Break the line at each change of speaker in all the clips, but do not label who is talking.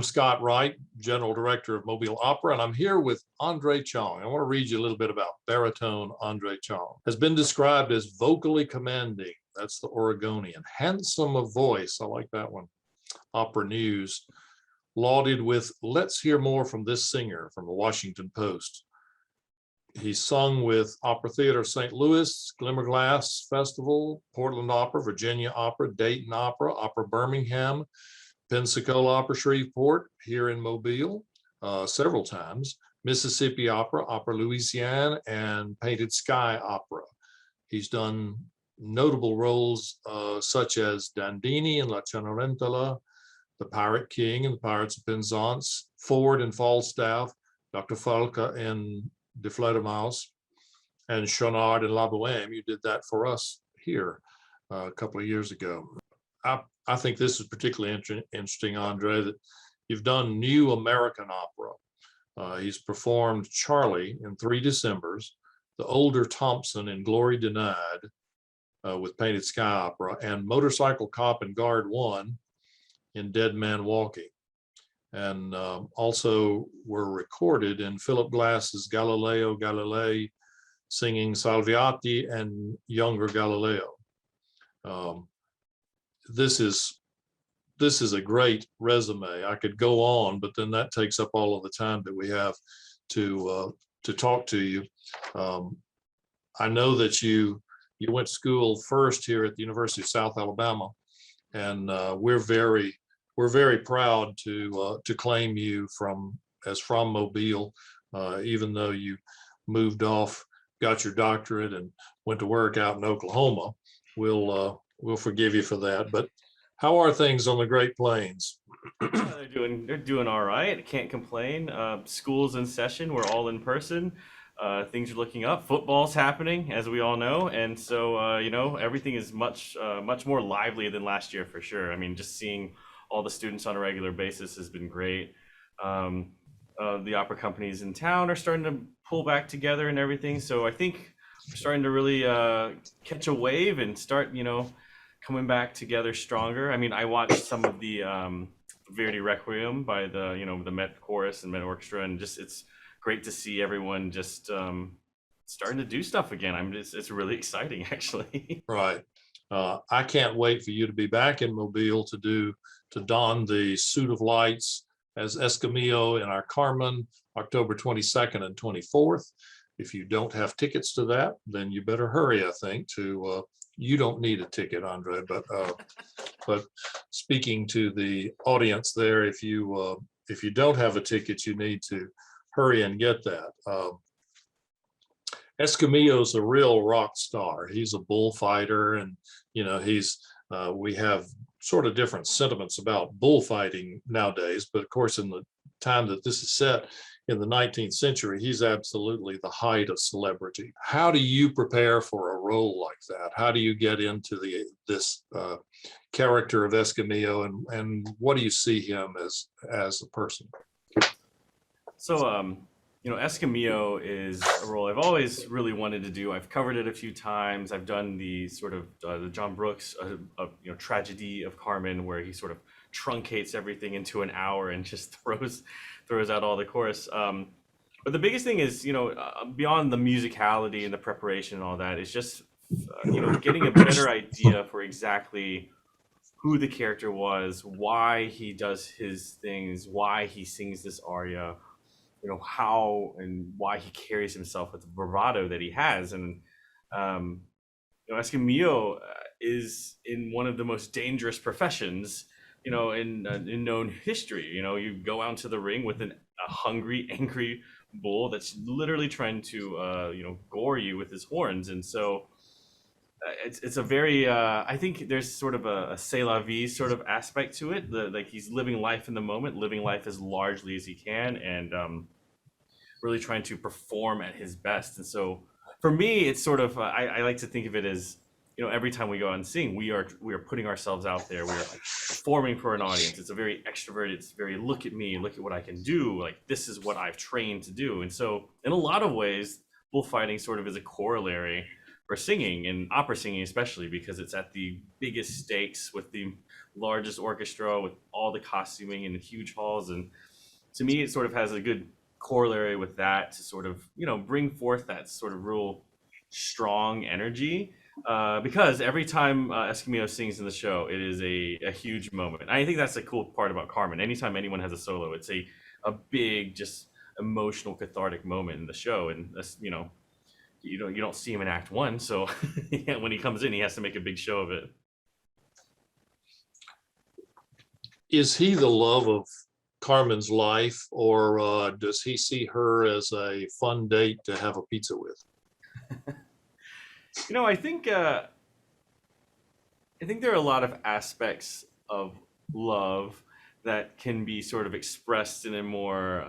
I'm Scott Wright, General Director of Mobile Opera, and I'm here with Andre Chiang. I want to read you a little bit about baritone Andre Chiang. Has been described as vocally commanding, that's the Oregonian, handsome of voice, I like that one, Opera News, lauded with, let's hear more from this singer, from the Washington Post. He's sung with Opera Theater St. Louis, Glimmerglass Festival, Portland Opera, Virginia Opera, Dayton Opera, Opera Birmingham, Pensacola Opera Shreveport here in Mobile several times, Mississippi Opera, Opera Louisiana, and Painted Sky Opera. He's done notable roles such as Dandini in La Cenerentola, The Pirate King and the Pirates of Penzance, Ford and Falstaff, Dr. Falca in De Fledermaus, and Chonard in La Boheme. You did that for us here a couple of years ago. I think this is particularly interesting, Andre, that you've done new American opera. He's performed Charlie in 3 Decembers, The Older Thompson in Glory Denied with Painted Sky Opera, and Motorcycle Cop and Guard 1 in Dead Man Walking. And also were recorded in Philip Glass's Galileo Galilei, singing Salviati and Younger Galileo. This is a great resume. I could go on, but then that takes up all of the time that we have to talk to you. I know that you went to school first here at the University of South Alabama, and we're very proud to claim you from Mobile, even though you moved off, got your doctorate, and went to work out in Oklahoma. We'll forgive you for that. But how are things on the Great Plains?
They're doing all right. I can't complain. School's in session. We're all in person. Things are looking up. Football's happening, as we all know, and so everything is much more lively than last year for sure. I mean, just seeing all the students on a regular basis has been great. The opera companies in town are starting to pull back together and everything. So I think we're starting to really catch a wave and start, coming back together stronger. I mean, I watched some of the Verdi Requiem by the Met Chorus and Met Orchestra, and just it's great to see everyone just starting to do stuff again. It's really exciting, actually.
Right. I can't wait for you to be back in Mobile to don the suit of lights as Escamillo in our Carmen, October 22nd and 24th. If you don't have tickets to that, then you better hurry, I think, you don't need a ticket, Andre, but speaking to the audience there, if you don't have a ticket, you need to hurry and get that. Escamillo's a real rock star. He's a bullfighter, and we have sort of different sentiments about bullfighting nowadays, but of course in the time that this is set in the 19th century, he's absolutely the height of celebrity. How do you prepare for a role like that? How do you get into this character of Escamillo, and what do you see him as a person?
So Escamillo is a role I've always really wanted to do. I've covered it a few times. I've done the sort of the John Brooks tragedy of Carmen, where he sort of truncates everything into an hour and just throws out all the chorus. But the biggest thing is, beyond the musicality and the preparation and all that, is just getting a better idea for exactly who the character was, why he does his things, why he sings this aria, how and why he carries himself with the bravado that he has. And Escamillo is in one of the most dangerous professions in known history. You go out into the ring with a hungry, angry bull that's literally trying to gore you with his horns. And so it's a very I think there's sort of a c'est la vie sort of aspect to it. Like he's living life in the moment, living life as largely as he can, and really trying to perform at his best. And so for me, it's sort of I like to think of it as, every time we go out and sing, we are putting ourselves out there. We are like performing for an audience. It's a very extroverted, it's very look at me, look at what I can do. Like, this is what I've trained to do. And so in a lot of ways, bullfighting sort of is a corollary or singing, and opera singing especially, because it's at the biggest stakes with the largest orchestra, with all the costuming in the huge halls. And to me, it sort of has a good corollary with that, to sort of, bring forth that sort of real strong energy. Because every time Escamillo sings in the show, it is a huge moment. I think that's the cool part about Carmen. Anytime anyone has a solo, it's a big, just emotional, cathartic moment in the show. And that's, you don't see him in Act One, so yeah, when he comes in, he has to make a big show of it.
Is he the love of Carmen's life, or does he see her as a fun date to have a pizza with?
I think there are a lot of aspects of love that can be sort of expressed in a more,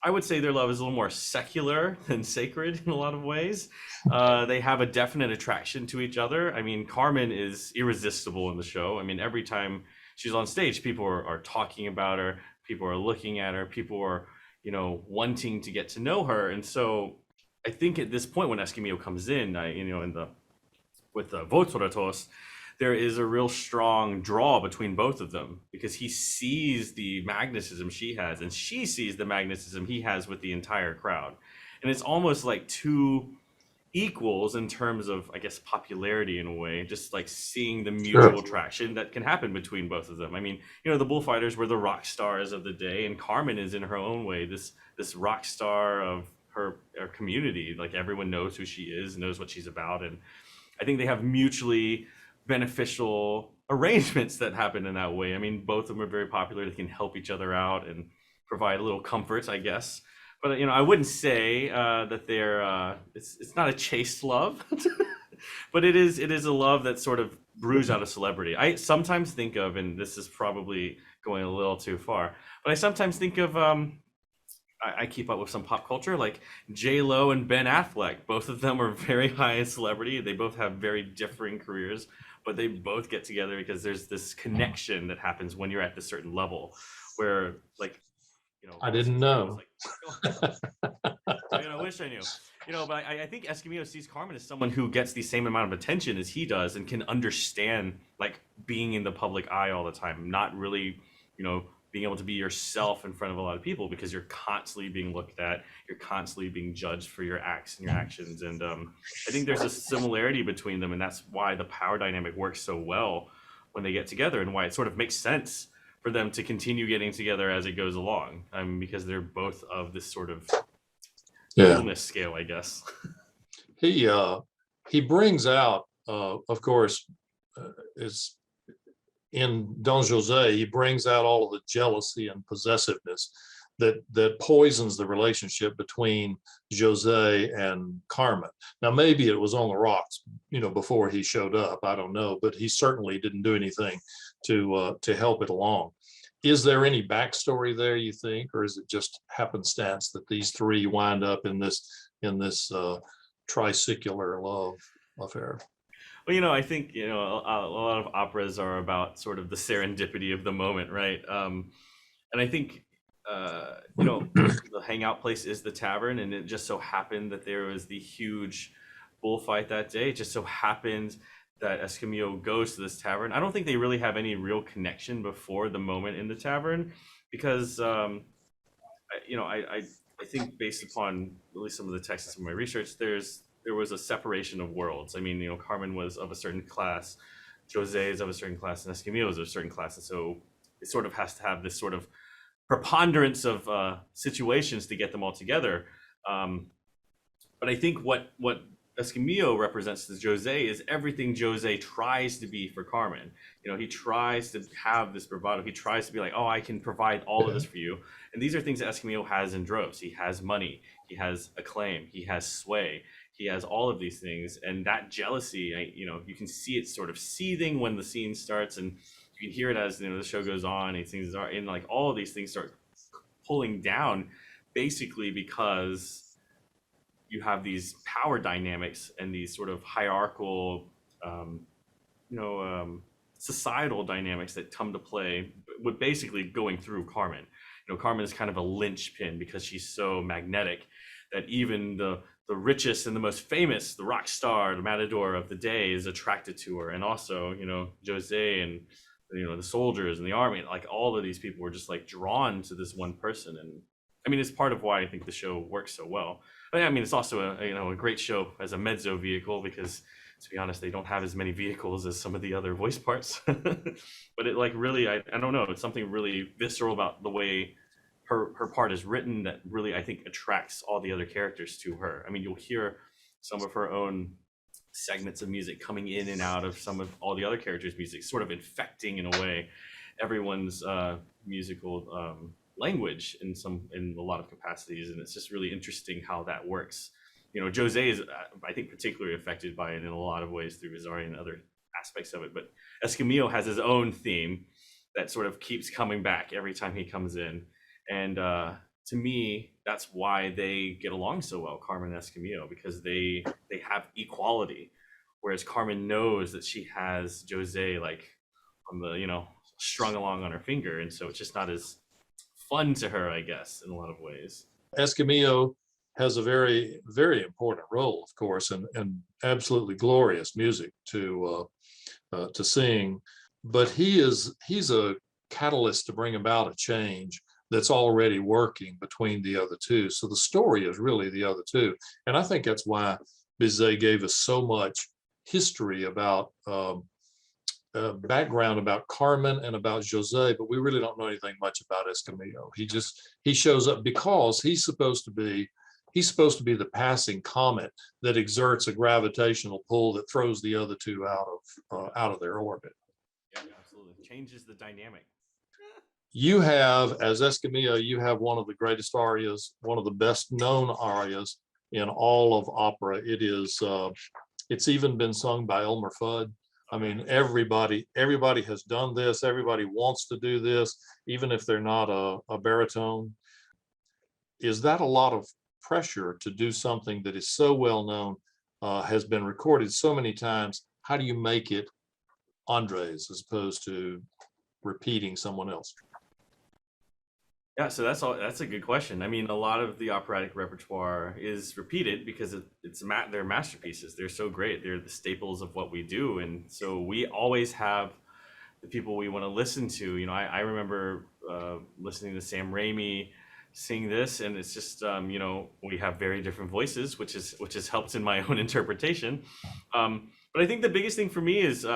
I would say their love is a little more secular than sacred in a lot of ways. They have a definite attraction to each other. I mean, Carmen is irresistible in the show. I mean, every time she's on stage, people are talking about her, people are looking at her, people are, wanting to get to know her. And so I think at this point when Escamillo comes in, with the Votoratos, there is a real strong draw between both of them, because he sees the magnetism she has, and she sees the magnetism he has with the entire crowd. And it's almost like two equals in terms of, I guess, popularity in a way, just like seeing the mutual attraction that can happen between both of them. I mean, the bullfighters were the rock stars of the day, and Carmen is in her own way this rock star of her community. Like, everyone knows who she is, knows what she's about. And I think they have mutually beneficial arrangements that happen in that way. I mean, both of them are very popular. They can help each other out and provide a little comfort, I guess. But I wouldn't say that they're. It's not a chaste love, but it is a love that sort of brews out of celebrity. I sometimes think of, and this is probably going a little too far, but I sometimes think of. I keep up with some pop culture, like J Lo and Ben Affleck. Both of them are very high in celebrity. They both have very differing careers, but they both get together because there's this connection that happens when you're at this certain level, where, like,
I didn't know.
I wish I knew. But I think Escamillo sees Carmen as someone who gets the same amount of attention as he does, and can understand, like, being in the public eye all the time, not really, being able to be yourself in front of a lot of people, because you're constantly being looked at, you're constantly being judged for your acts and your actions. And I think there's a similarity between them, and that's why the power dynamic works so well when they get together, and why it sort of makes sense for them to continue getting together as it goes along. Because they're both of this sort of coolness scale, I guess.
He brings out, of course, is in Don Jose, he brings out all of the jealousy and possessiveness that poisons the relationship between Jose and Carmen. Now, maybe it was on the rocks, before he showed up. I don't know, but he certainly didn't do anything to help it along. Is there any backstory there, you think, or is it just happenstance that these three wind up in this trisecular love affair?
Well, I think, a lot of operas are about sort of the serendipity of the moment, right? And I think, the hangout place is the tavern, and it just so happened that there was the huge bullfight that day. It just so happened that Escamillo goes to this tavern. I don't think they really have any real connection before the moment in the tavern, because, I think, based upon really some of the texts from my research, there was a separation of worlds. I mean, Carmen was of a certain class, Jose is of a certain class, and Escamillo is of a certain class. And so it sort of has to have this sort of preponderance of situations to get them all together. But I think what Escamillo represents to Jose is everything Jose tries to be for Carmen. He tries to have this bravado. He tries to be like, oh, I can provide all of this for you. And these are things that Escamillo has in droves. He has money, he has acclaim, he has sway. He has all of these things, and that jealousy, you can see it sort of seething when the scene starts, and you can hear it as the show goes on. And like all of these things start pulling down, basically because you have these power dynamics and these sort of hierarchical, societal dynamics that come to play with basically going through Carmen. Carmen is kind of a linchpin because she's so magnetic that even the the richest and the most famous, the rock star, the matador of the day, is attracted to her. And also, Jose and the soldiers and the army, like all of these people were just like drawn to this one person. And I mean, it's part of why I think the show works so well. But I mean, it's also a great show as a mezzo vehicle, because to be honest, they don't have as many vehicles as some of the other voice parts. But it like really, I don't know, it's something really visceral about the way her part is written that really I think attracts all the other characters to her. I mean, you'll hear some of her own segments of music coming in and out of some of all the other characters' music, sort of infecting in a way everyone's musical language in a lot of capacities, and it's just really interesting how that works. Jose is I think particularly affected by it in a lot of ways through his art and other aspects of it, but Escamillo has his own theme that sort of keeps coming back every time he comes in. And to me, that's why they get along so well, Carmen and Escamillo, because they have equality, whereas Carmen knows that she has Jose like on the strung along on her finger, and so it's just not as fun to her, I guess, in a lot of ways.
Escamillo has a very, very important role, of course, and absolutely glorious music to sing. But he's a catalyst to bring about a change that's already working between the other two. So the story is really the other two, and I think that's why Bizet gave us so much history about background about Carmen and about Jose, but we really don't know anything much about Escamillo. He shows up because he's supposed to be the passing comet that exerts a gravitational pull that throws the other two out of their orbit.
Yeah, absolutely. Changes the dynamic.
You have, as Escamillo, you have one of the greatest arias, one of the best known arias in all of opera. It's even been sung by Elmer Fudd. I mean, everybody has done this. Everybody wants to do this, even if they're not a baritone. Is that a lot of pressure to do something that is so well known, has been recorded so many times? How do you make it Andre's as opposed to repeating someone else?
Yeah, so that's a good question. I mean, a lot of the operatic repertoire is repeated because they're masterpieces. They're so great. They're the staples of what we do, and so we always have the people we want to listen to. I remember listening to Sam Raimi sing this, and it's just we have very different voices, which has helped in my own interpretation. But I think the biggest thing for me is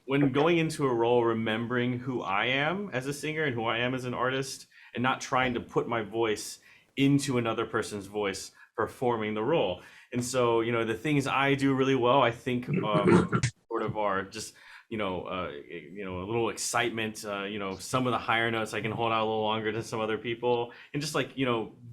when going into a role, remembering who I am as a singer and who I am as an artist, and not trying to put my voice into another person's voice performing the role. And so, the things I do really well, I think, sort of are just, a little excitement. Some of the higher notes I can hold out a little longer than some other people, and just like,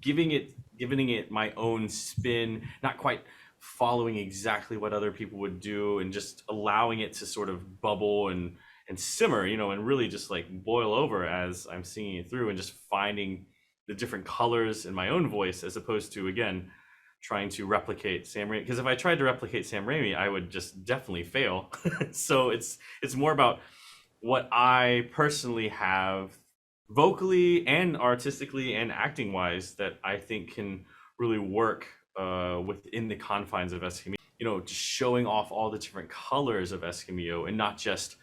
giving it my own spin, not quite following exactly what other people would do, and just allowing it to sort of bubble and simmer, and really just like boil over as I'm singing it through, and just finding the different colors in my own voice, as opposed to, again, trying to replicate Sam Raimi. Because if I tried to replicate Sam Raimi, I would just definitely fail. So it's more about what I personally have vocally and artistically and acting wise that I think can really work within the confines of Escamillo. Just showing off all the different colors of Escamillo, and not just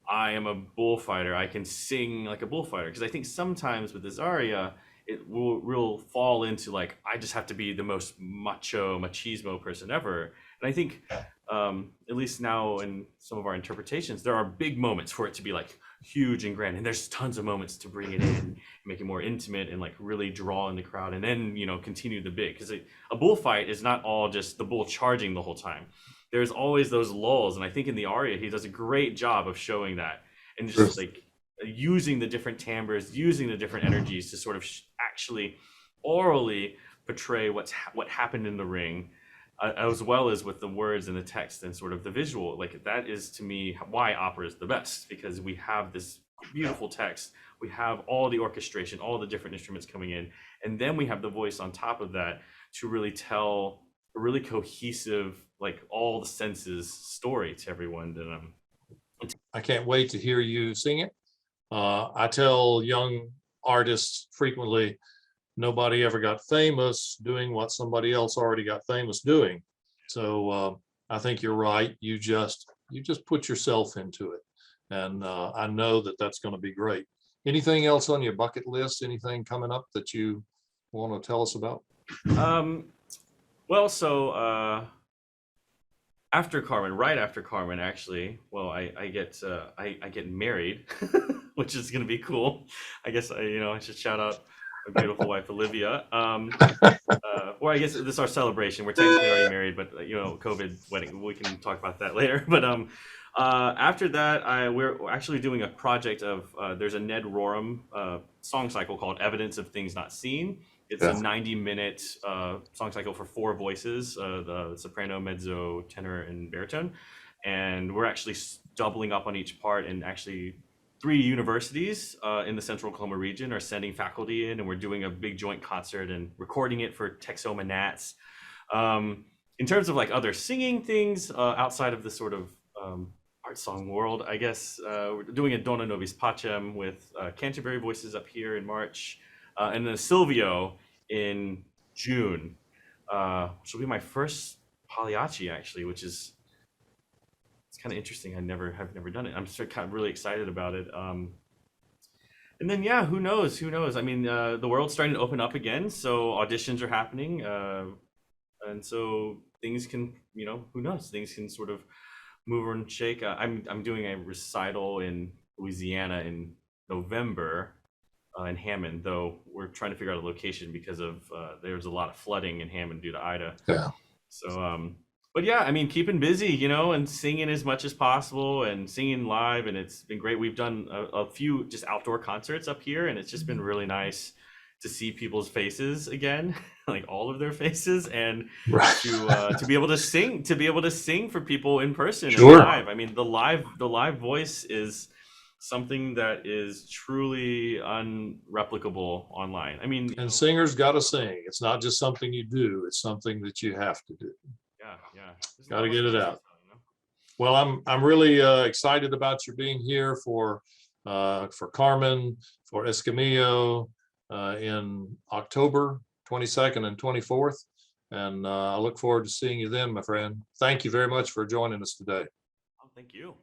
I am a bullfighter, I can sing like a bullfighter. Because I think sometimes with this aria, it will fall into like, I just have to be the most machismo person ever. And I think, at least now in some of our interpretations, there are big moments for it to be like huge and grand. And there's tons of moments to bring it in and make it more intimate and like really draw in the crowd, and then, continue the big. Because a bullfight is not all just the bull charging the whole time. There's always those lulls, and I think in the aria he does a great job of showing that, and just like using the different timbres, using the different energies to sort of actually orally portray what happened in the ring, as well as with the words and the text and sort of the visual. Like, that is to me why opera is the best, because we have this beautiful text, we have all the orchestration, all the different instruments coming in, and then we have the voice on top of that to really tell a really cohesive, like all the senses story to everyone.
I can't wait to hear you sing it. I tell young artists frequently, nobody ever got famous doing what somebody else already got famous doing. So I think you're right. You just put yourself into it, and I know that that's going to be great. Anything else on your bucket list? Anything coming up that you want to tell us about?
Um, well, so after Carmen, right after Carmen, actually, well, I get married, which is gonna be cool. I guess I should shout out my beautiful wife Olivia. Or I guess this is our celebration. We're technically already married, but COVID wedding. We can talk about that later. But after that, we're actually doing a project of there's a Ned Rorem song cycle called "Evidence of Things Not Seen." It's a
Yeah.
90-minute song cycle for 4 voices: the soprano, mezzo, tenor, and baritone. And we're actually doubling up on each part, and actually 3 universities in the Central Oklahoma region are sending faculty in, and we're doing a big joint concert and recording it for Texoma Nats. In terms of like other singing things outside of the sort of art song world, I guess we're doing a Dona Nobis Pacem with Canterbury Voices up here in March, and then Silvio in June, which will be my first Pagliacci actually, which is it's kind of interesting. Have never done it. I'm sort of kind of really excited about it. And then yeah, who knows? Who knows? I mean, the world's starting to open up again, so auditions are happening, and so things can, who knows? Things can sort of move and shake. I'm doing a recital in Louisiana in November in Hammond, though we're trying to figure out a location because of there's a lot of flooding in Hammond due to Ida.
Yeah.
So, but yeah, I mean, keeping busy, and singing as much as possible and singing live, and it's been great. We've done a few just outdoor concerts up here, and it's just been really nice to see people's faces again, like all of their faces, and
Right.
to be able to sing for people in person and
Sure.
live. I mean, the live voice is something that is truly unreplicable online. I mean,
And singers got to sing. It's not just something you do. It's something that you have to do.
yeah. There's a
Got
lot
to
of
get it
stories
out.
to tell.
Well, I'm really excited about your being here for Carmen, for Escamillo in October 22nd and 24th. And I look forward to seeing you then, my friend. Thank you very much for joining us today.
Oh, thank you.